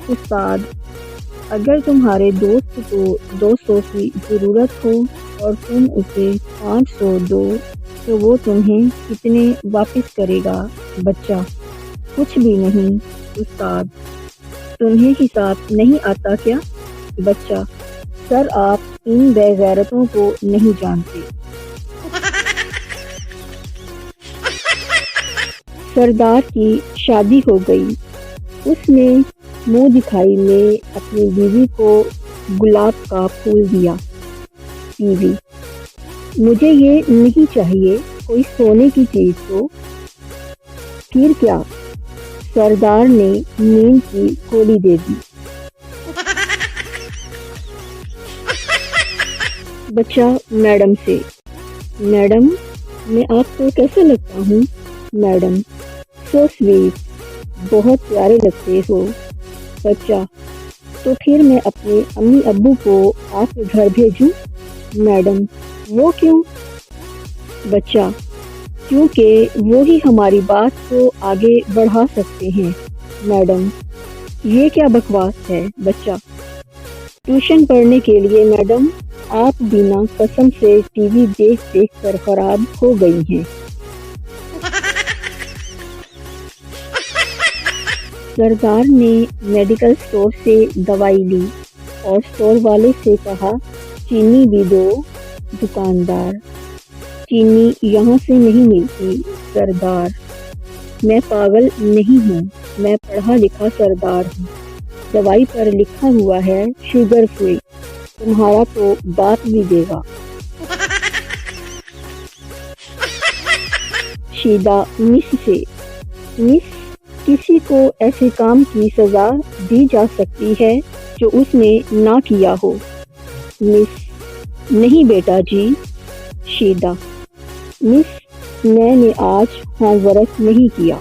استاد، اگر تمہارے دوست کو 200 کی ضرورت ہو اور تم اسے 500 دو تو وہ تمہیں کتنے واپس کرے گا؟ بچہ، کچھ بھی نہیں استاد۔ تمہیں حساب نہیں آتا کیا؟ بچہ، سر آپ ان بے غیرتوں کو نہیں جانتے۔ سردار کی شادی ہو گئی۔ اس نے منہ دکھائی میں اپنی بیوی کو گلاب کا پھول دیا۔ بیوی: مجھے یہ نہیں چاہیے، کوئی سونے کی چیز دو۔ پھر کیا؟ سردار نے نیند کی گولی دے دی۔ بچہ میڈم سے: میڈم، میں آپ کو کیسا لگتا ہوں؟ میڈم: سو سویٹ، بہت پیارے لگتے ہو۔ بچہ: تو پھر میں اپنے امی ابو کو آپ کے گھر بھیجوں؟ میڈم: وہ کیوں؟ بچہ: کیونکہ وہی ہماری بات کو آگے بڑھا سکتے ہیں۔ میڈم: یہ کیا بکواس ہے؟ بچہ: ٹیوشن پڑھنے کے لیے میڈم، آپ بنا قسم سے ٹی وی دیکھ دیکھ کر خراب ہو گئی ہیں۔ سردار نے میڈیکل اسٹور سے دوائی لی اور اسٹور والے سے کہا چینی بھی دو۔ دکاندار: چینی یہاں سے نہیں ملتی سردار۔ میں پاگل نہیں ہوں، میں پڑھا لکھا سردار ہوں۔ دوائی پر لکھا ہوا ہے شوگر فری، تمہارا تو باپ بھی دے گا۔ شیدا مس سے: مس، کسی کو ایسے کام کی سزا دی جا سکتی ہے جو اس نے نہ کیا ہو؟ مس: نہیں بیٹا جی۔ شیدا: مس، میں نے آج ہوم ورک نہیں کیا۔